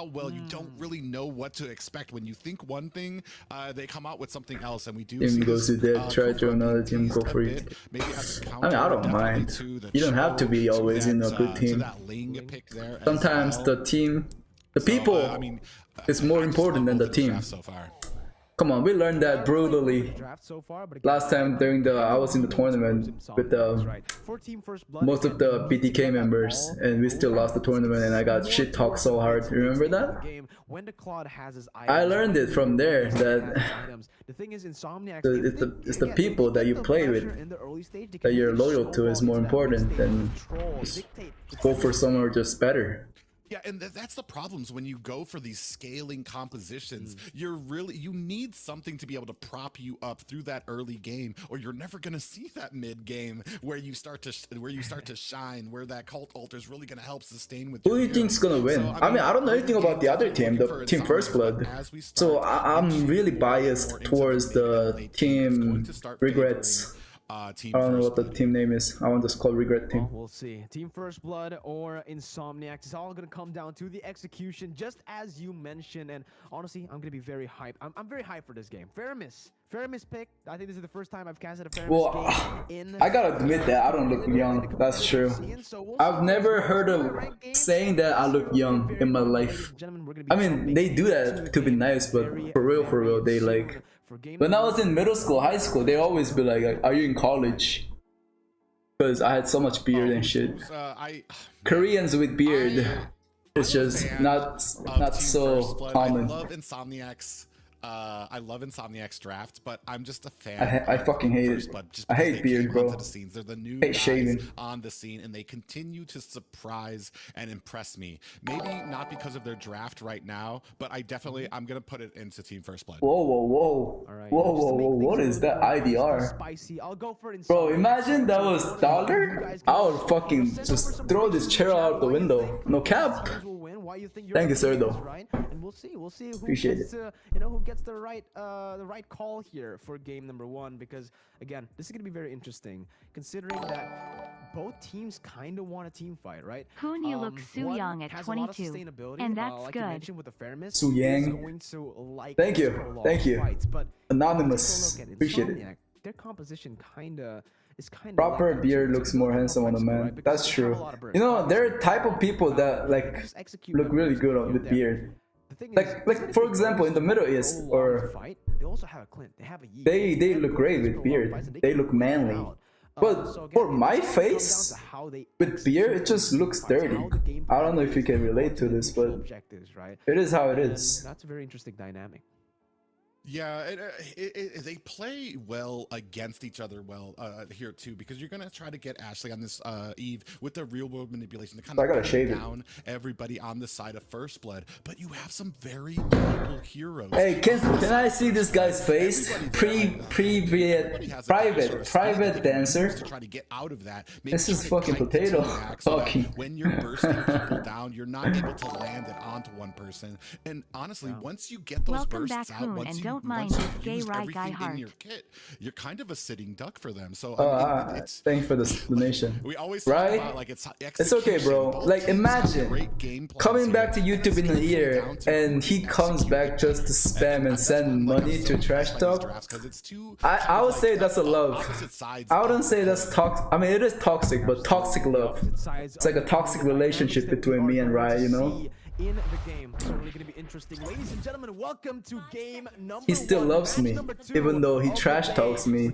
how well you don't really know what to expect. When you think one thing, they come out with something else, and we do see Team goes to dead, try to another team, go for it. I mean, I don't mind. You don't have to be always in a good team. Sometimes the team, the people is more important than the team. Come on, we learned that brutally last time during I was in the tournament with most of the BTK members, and we still lost the tournament, and I got shit talked so hard. Remember that? I learned it from there that it's the people that you play with, that you're loyal to, is more important than just go for someone just better. Yeah, and that's the problems when you go for these scaling compositions. You need something to be able to prop you up through that early game, or you're never gonna see that mid game where you start to shine, where that cult altar is really gonna help sustain with. Who do you think's gonna win? So, I mean, I don't know anything about the other team, the team First Blood. So I'm really biased towards the team Regrets. I don't know what the team name is. I want to call Regret Team. We'll see. Team First Blood or INSOMNIACS. It's all going to come down to the execution, just as you mentioned. And honestly, I'm going to be very hyped. I'm very hyped for this game. Faramis pick. I think this is the first time I've casted a Faramis game. I gotta admit that I don't look young. That's true. I've never heard of saying that I look young in my life. I mean, they do that to be nice, but for real, they like... When I was in middle school, high school, they always be like, are you in college? Because I had so much beard and shit. Koreans with beard, it's just not so common. I love INSOMNIACS. I love INSOMNIACS draft, but I'm just a fan. I fucking hate it. I hate beard, bro. They're the new hate shaving on the scene, and they continue to surprise and impress me. Maybe not because of their draft right now, but I'm gonna put it into Team First Blood. Whoa! Right, whoa! What is that IDR? Spicy. I'll go for Bro, imagine that was dollar. I would fucking just throw this chair out the window. No cap. Thank you, sir. Though. And we'll see who Appreciate gets it. who gets the right call here for game number 1, because again, this is gonna be very interesting considering that both teams kind of want a team fight, right? Hoon, you look so young at 22, and that's like good. You mentioned with the Faramis, Su Yang. Thank you. Fights, but Anonymous. Appreciate it. Their composition is kind of proper beard looks more handsome on a man. That's true. You know, there are type of people that like look really good with beard. Like for example, in the Middle East, or they look great with beard. They look manly. But for my face, with beard, it just looks dirty. I don't know if you can relate to this, but it is how it is. That's a very interesting dynamic. Yeah, they play well against each other here too, because you're gonna try to get Ashley on this Eve with the real world manipulation to kind of bring down everybody on the side of First Blood. But you have some very noble heroes. Hey, can I see this guy's face? Private dancer. To try to get out of that. This is fucking potato talking. When you're bursting people down, you're not able to land it onto one person. And honestly, once you get those bursts out, once you don't mind this gay right guy heart. You're kind of a sitting duck for them. So thanks for the donation. We always talk about, like, it's okay, bro. Like, imagine coming back to YouTube in a year and he comes back just to spam and send money to trash talk. I would say that's a love. I wouldn't say that's toxic. I mean, it is toxic, but toxic love. It's like a toxic relationship between me and Ryan, you know? In the game. So really gonna be interesting. Ladies and gentlemen, welcome to game number 1. He still loves me, even though he trash talks me.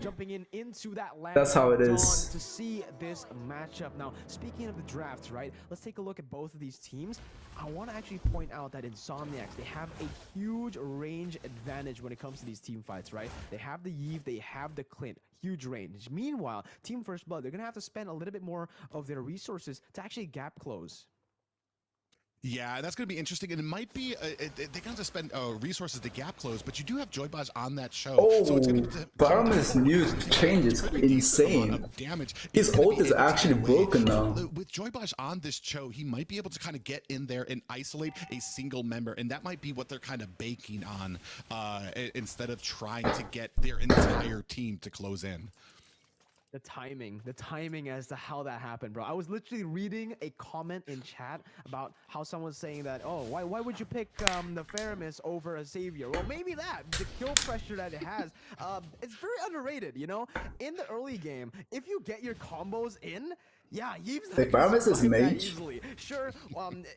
That's how it is. To see this matchup. Now, speaking of the drafts, right? Let's take a look at both of these teams. I want to actually point out that INSOMNIACS, they have a huge range advantage when it comes to these team fights, right? They have the Yves, they have the Clint. Huge range. Meanwhile, Team First Blood, they're gonna have to spend a little bit more of their resources to actually gap close. Yeah, that's going to be interesting, and it might be they're going to have to spend resources to gap close, but you do have Joybaj on that show. Oh, so it's going to Barman's new change is insane. His ult is actually broken now. With Joybaj on this show, he might be able to kind of get in there and isolate a single member, and that might be what they're kind of baking on instead of trying to get their entire team to close in. The timing as to how that happened, bro. I was literally reading a comment in chat about how someone was saying that, oh, why would you pick the Faramis over a Savior? Well, maybe the kill pressure that it has, it's very underrated, you know? In the early game, if you get your combos in, yeah, the Faramis is mage. Sure,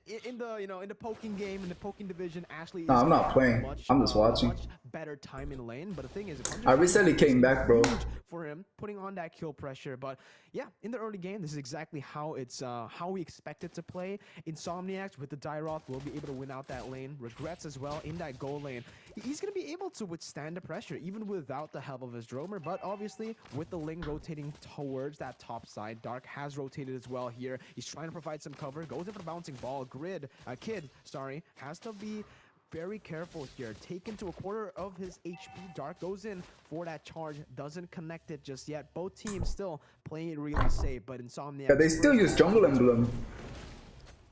in the poking game, in the poking division, Ashley. No, I'm not playing. I'm just watching. Much better time in lane, but the thing is, I recently came back, bro. For him, putting on that kill pressure, but yeah, in the early game, this is exactly how it's how we expect it to play. INSOMNIACS with the Dairoth will be able to win out that lane. Regrets as well in that goal lane. He's gonna be able to withstand the pressure even without the help of his Dromer, but obviously with the Ling rotating towards that top side, Dark has rotated as well here. He's trying to provide some cover, goes in for the bouncing ball. Kid, has to be very careful here. Taken to a quarter of his HP. Dark goes in for that charge, doesn't connect it just yet. Both teams still playing it really safe, but INSOMNIACS. Yeah, they still use jungle emblem.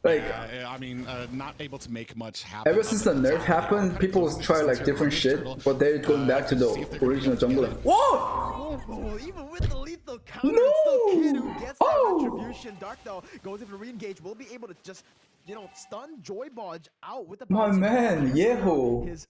Like, I mean, not able to make much happen. Ever since the nerf happened, people try like different shit, but they're going back to the original jungle. Whoa! Even with the lethal counter, it's still Kid who gets that retribution. Dark though goes in for re-engage. Will be able to just, stun Joy Bodge out with the my man, Yeho. His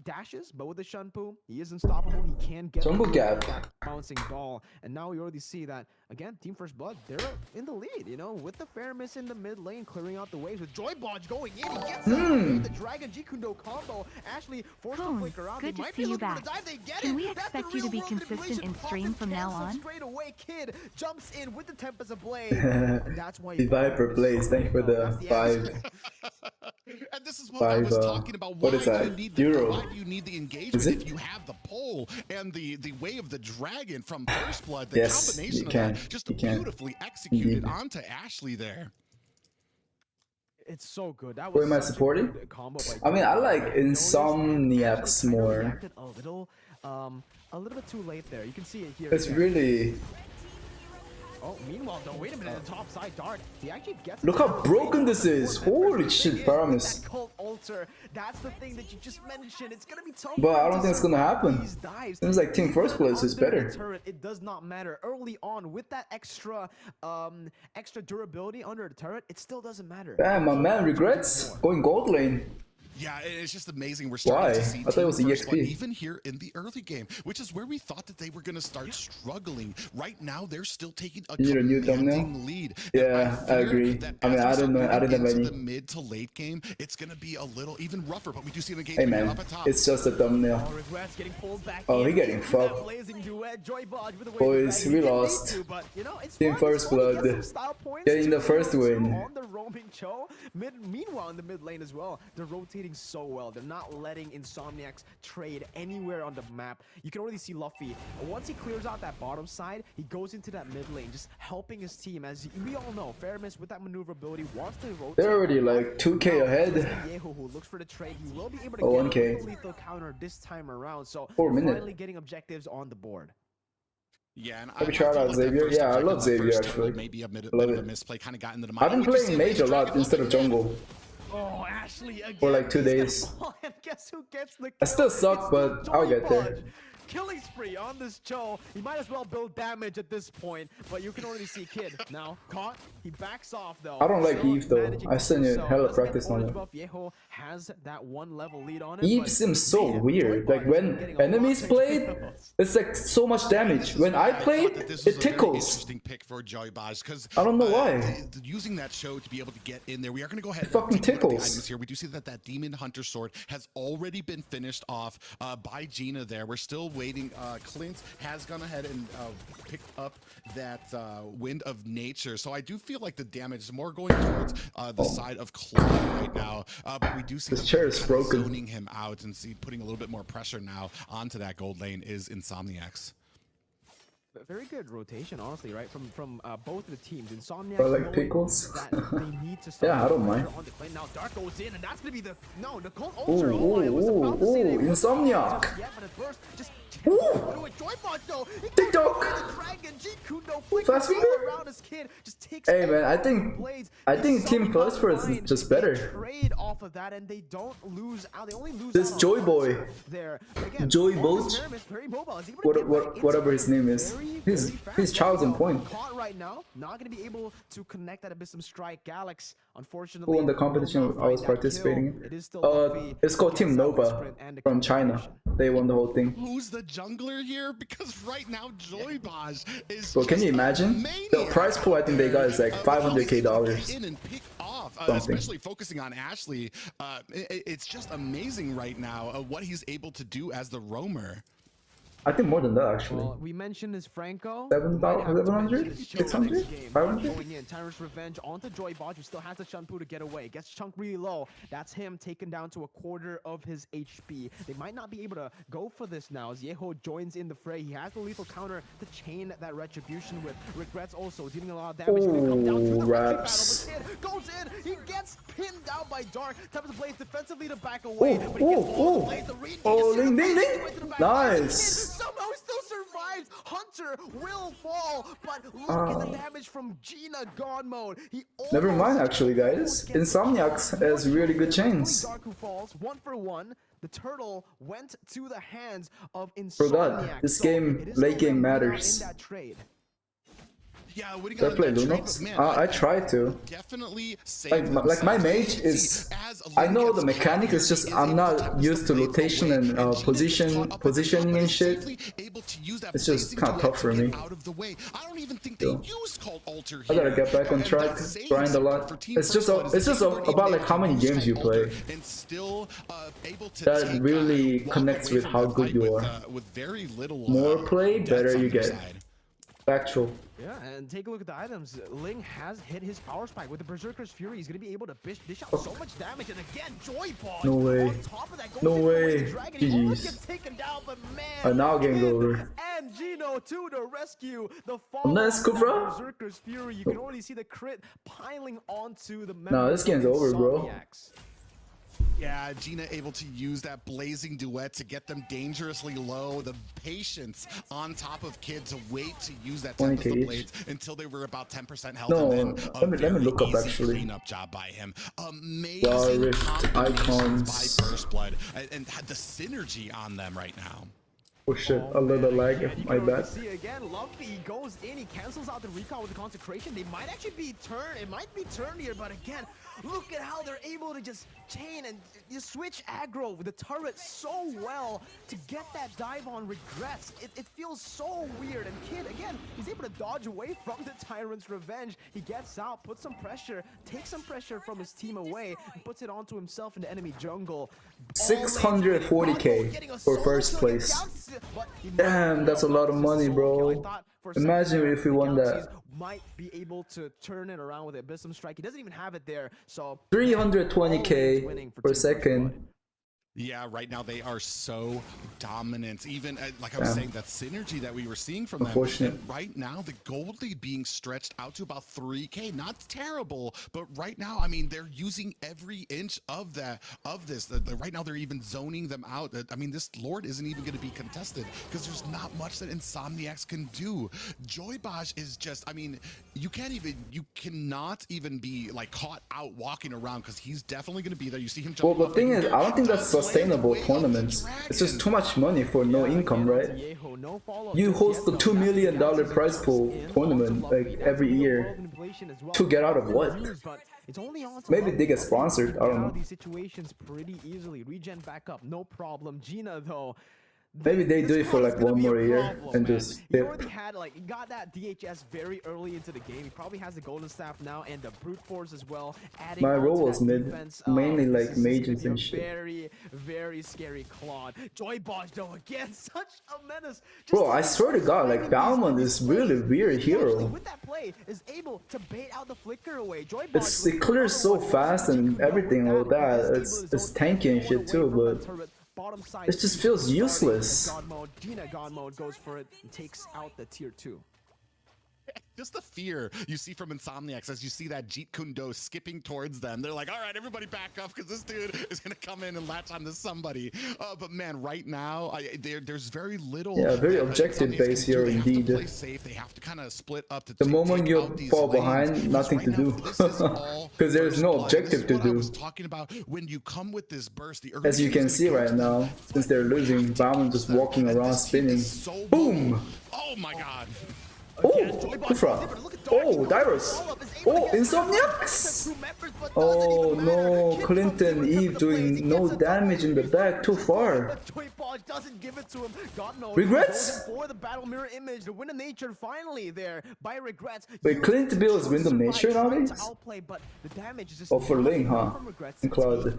dashes, but with the Shunpu, he is unstoppable. He can get jungle gap, that bouncing ball, and now we already see that again. Team First Blood, they're in the lead. With the Faramis in the mid lane, clearing out the waves with Joy Bodge going in. He gets the Dragon Jikundo combo. Ashley forced to flick around. Good to see you back. Can we expect you to be consistent in stream from now on? Straight away, Kid jumps in with the Tempest Ablaze. That's why the Viper Blaze. Thank you for the 5. And this is what I was talking about. What is that? Why do you need the engagement if you have the pole and the way of the dragon from First Blood? The combination of that just beautifully executed onto Ashley there. It's so good. That was. Who am I supporting? I mean, I like INSOMNIACS more. A little bit too late there. You can see it here. It's really. Oh, meanwhile, though, wait a minute, the top side, Dark, he actually gets. Look how broken this is! Holy shit, Faramis. That's the thing that you just mentioned. It's gonna be tough. But I don't think it's gonna happen. Seems like Team First Place is better. It does not matter. Early on, with that extra durability under the turret, it still doesn't matter. Damn, my man regrets going gold lane. Yeah, it's just amazing. We're starting to see I thought it was the EXP. Even here in the early game, which is where we thought that they were going to start struggling. Right now, they're still taking a commanding lead. Yeah, I agree. I mean, I don't know. I didn't have any. The mid to late game, it's going to be a little even rougher, but we do see the game. Hey man, up at top. it's just a thumbnail. Oh, he getting fucked. Boys, we lost. Team First Blood getting the first win. On the roaming Cho. Meanwhile, in the mid lane as well, they're rotating so well. They're not letting INSOMNIACS trade anywhere on the map. You can already see Luffy. Once he clears out that bottom side, he goes into that mid lane, just helping his team. As we all know, Faramis with that maneuverability wants to rotate. They're already like 2k ahead. Yeho, who looks for the trade, he will be able to get a lethal counter this time around. So finally getting objectives on the board. Yeah, and have you tried out Xavier? Yeah, I love Xavier actually. Maybe a bit of a misplay kind of got into the mind. I've been playing mage a lot instead of jungle. Oh, Ashley again. For like 2 days. And guess who gets the kill? I still suck, but I'll get there. Killing spree on this Cho. He might as well build damage at this point, but you can already see Kid now caught. He backs off though. I don't like Eve though. I still need hella practice on it. Yeho has that 1 level lead on it. Eve seems so weird. Like when enemies played, it's like so much damage. When I played, it tickles. Interesting pick for Joy Bodge because I don't know why. Using that show to be able to get in there, we are going to go ahead. It fucking tickles. Here we do see that Demon Hunter sword has already been finished off by Gina. There, we're still waiting. Clint has gone ahead and picked up that Wind of Nature, so I do feel like the damage is more going towards the side of Claude right now. But we do see this chair is broken. Zoning him out and see putting a little bit more pressure now onto that gold lane is INSOMNIACS. Very good rotation, honestly, right? From both of the teams. INSOMNIACS. I like pickles. Yeah, I don't mind. Now Dark goes in, and that's gonna be the Cold Ultra. Ooh, INSOMNIAC. Yeah, but at first, just TikTok. Fast finger. Hey man, I think Team First First is just better. This Joy Boy, Joy Boat, whatever his name is, his child's on point. Right now, not gonna be able to connect that Abyssum Strike. Galax, unfortunately, who won the competition I was participating in? It's called Team Nova from China. They won the whole thing. Who's the jungler here? Because right now Joybaj is. Well, can you imagine? The prize pool I think they got is like $500K. In and pick off, especially focusing on Ashley. It's just amazing right now what he's able to do as the roamer. I think more than that actually. Well, we mentioned is Franco. 700, 600, 500. Going in, Tyrant's Revenge onto Joybaj, who still has the Shunpu to get away. Gets Chunk really low. That's him taken down to a quarter of his HP. They might not be able to go for this now as Yeho joins in the fray. He has the lethal counter to chain that retribution with. Regrets also dealing a lot of damage. Come down to the raps. battle, but goes in. He gets pinned down by Dark. Time to play defensively to back away. Oh, Ling, Ling, Ling. Nice. Somehow still survives. Hunter will fall, but look at the damage from Gina God mode. Never mind, actually, guys. INSOMNIACS has really good chains. Dark falls 1-for-1. The turtle went to the hands of INSOMNIACS. Forgot this game, late game matters. Yeah, what do you got? I play Lunox? I try to. Definitely like my mage is. I know the mechanic is just I'm not used to rotation and positioning and shit. It's just kind of tough for me. So, I gotta get back on track, grind a lot. It's just about like how many games you play. That really connects with how good you are. More play, better you get. Factual. Yeah, and take a look at the items. Ling has hit his power spike with the Berserker's Fury. He's gonna be able to dish out so much damage, and again, Joybaj. No way. No way. GG's. Now game's over. And Gino to the rescue. The nice, Kufra. Berserker's Fury. You can already see the crit piling onto the. Nah, this game's over, bro. Yeah, Gina able to use that blazing duet to get them dangerously low. The patience on top of Kid to wait to use that Tempest blades until they were about 10% health. No, and then let me look up actually. Cleanup job by him. Amazing icons by First Blood and had the synergy on them right now. Oh shit, a little lag, my bad. See again, Lumpy goes in, he cancels out the recall with the consecration. They might actually be turned, it might be turned here, but again, look at how they're able to just chain and just switch aggro with the turret so well to get that dive on Regrets. It feels so weird, and Kid, again, he's able to dodge away from the Tyrant's Revenge. He gets out, puts some pressure, takes some pressure from his team away, and puts it onto himself in the enemy jungle. 640K for first place. Damn, that's a lot of money, bro. Imagine if we won that. Might be able to turn it around with Abyssum Strike. He doesn't even have it there, so 320K per second. Yeah, right now they are so dominant. Even like I was saying, that synergy that we were seeing from them. And right now, the gold lead being stretched out to about 3K. Not terrible, but right now, I mean, they're using every inch of that this. Right now, they're even zoning them out. I mean, this Lord isn't even going to be contested because there's not much that INSOMNIACS can do. Joybaj is just, I mean, you cannot even be like caught out walking around because he's definitely going to be there. You see him jump. Well, the thing is, I don't think that's sustainable tournaments. It's just too much money for no income, right? You host the $2 million prize pool tournament like every year to get out of what? Maybe they get sponsored, I don't know. These situations pretty easily. Regen back up, no problem. Gina though, maybe they do it for like one more year and just he already had he got that DHS very early into the game. He probably has the golden staff now and the brute force as well. My role was mid, mainly like mages and shit. Very scary Claude. Joybaj though, again, such a menace. Bro, I swear to God, like Balmond is really weird hero. With that play, is able to bait out the flicker away. It clears so fast and everything like that. It's tanky and shit too, but it just feels useless. Gina God mode goes for it and takes out the tier 2. Just the fear you see from Insomniacs as you see that Jeet Kune Do skipping towards them. They're like, all right, everybody back up because this dude is going to come in and latch onto somebody. But man, right now, there's very little. Yeah, very objective base here indeed. They have to play safe. They have to kind of split up. The moment you fall behind, nothing to do. Because there's no objective to do. I was talking about when you come with this burst. As you can see right now, since they're losing, Bauman just walking around spinning. Boom! Oh my god. Oh, Kufra. Oh, Dyrus. Oh, Insomniacs. Oh no, Clinton Eve doing no damage in the back, too far. Regrets? Wait, Clinton Bill is Wind of Nature nowadays? Oh, for Ling, huh? And Cloud.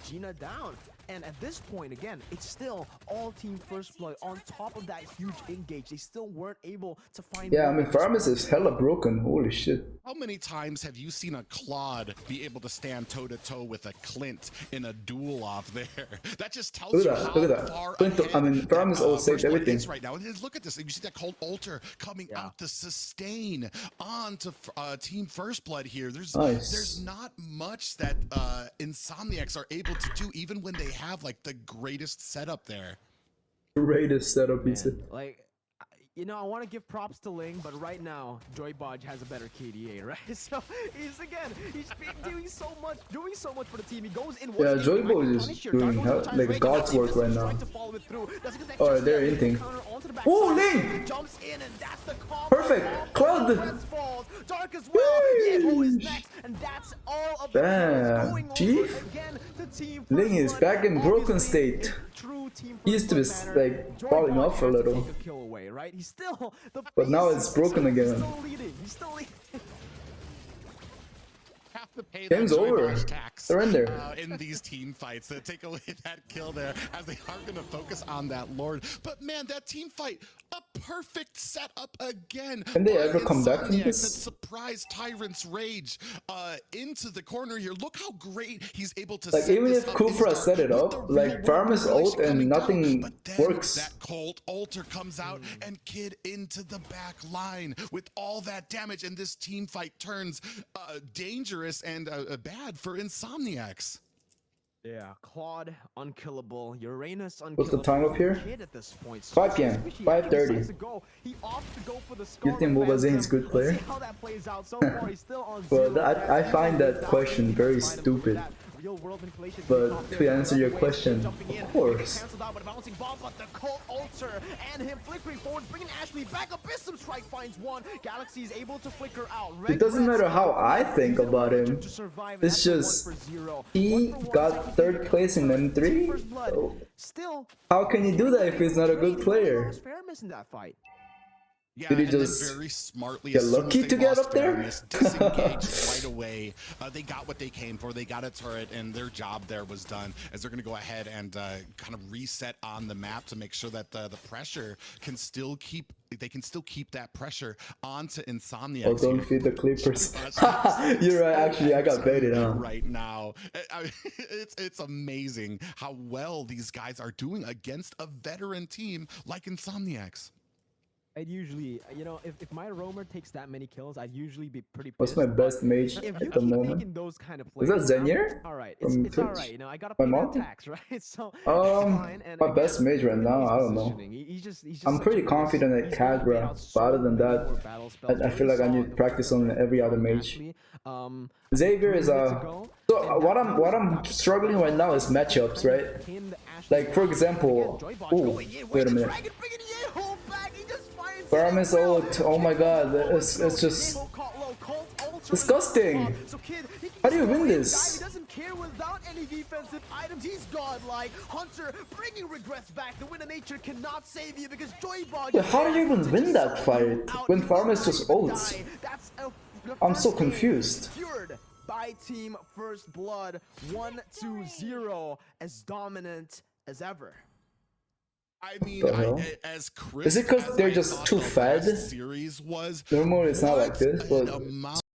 Gina down. And at this point, again, it's still all team first blood on top of that huge engage. They still weren't able to find. Yeah, I mean, Farmus is hella broken. Holy shit. How many times have you seen a Claude be able to stand toe to toe with a Clint in a duel off there? That just tells you how far ahead. I mean, Farmus all saved everything right now. And look at this. You see that cold altar coming out to sustain onto Team First Blood here. There's not much that Insomniacs are able to do, even when they have like the greatest setup there. Greatest setup, he said. Like, you know, I want to give props to Ling, but right now, Joy Bodge has a better KDA, right? So he's doing so much for the team. He goes in. Yeah, Joy Bodge is doing like God's work right now. Oh, they're hinting. Oh, Ling! Perfect. Cloud. Dark as well. Yeho is next, and that's all of the Chief. Ling is back in broken state. He used to be like falling off a little. But now it's broken again. Game's over. Surrender. In these team fights to take away that kill there, as they are going to focus on that Lord. But man, that team fight, a perfect setup again. Can they ever come back from this? Surprise Tyrant's Rage into the corner here. Look how great he's able to. Like even if Kufra set it up, like Farmer's ult and nothing works. That cold altar comes out and Kid into the back line with all that damage, and this team fight turns dangerous and bad for Insomniacs. Yeah, Claude unkillable, Uranus unkillable. What's the time up here? At this point, 5 p.m. 5:30. You think MOBAZANE is a good player? Well, I find that question very stupid. But to answer your question, of course. It doesn't matter how I think about him. It's just he got 3rd place in M3. So how can you do that if he's not a good player? Yeah, did he just very smartly get lucky to get up there? Disengaged right away. They got what they came for. They got a turret, and their job there was done. As they're going to go ahead and kind of reset on the map to make sure that the pressure can still keep. They can still keep that pressure onto Insomniacs. Oh, don't feed the Clippers. You're right. Actually, I got baited, huh? Right now, it's amazing how well these guys are doing against a veteran team like Insomniacs. I'd usually, you know, if my roamer takes that many kills, I'd usually be pretty pissed. What's my best mage at the moment? Those kind of is that Zenier? Alright, it's alright, you know, I gotta pay that tax, right? So, my best mage right now, I don't know. I'm pretty confident at Kadra, but other than that, I feel like I need to practice on every other mage. Xavier is so what I'm struggling right now is matchups, right? Like for example, oh, wait a minute. Farmer's ult, oh my god, it's just disgusting. How do you win this? He doesn't care without any defensive items. He's godlike. Hunter bringing regrets back. The Wind of Nature cannot save you because Joy Bodge. How do you even win that fight when Farmer's just ults? I'm so confused. By Team First Blood, 1-0, as dominant as ever. I mean, as Chris, is it because they're just too fed? Series was normally it's not like this, but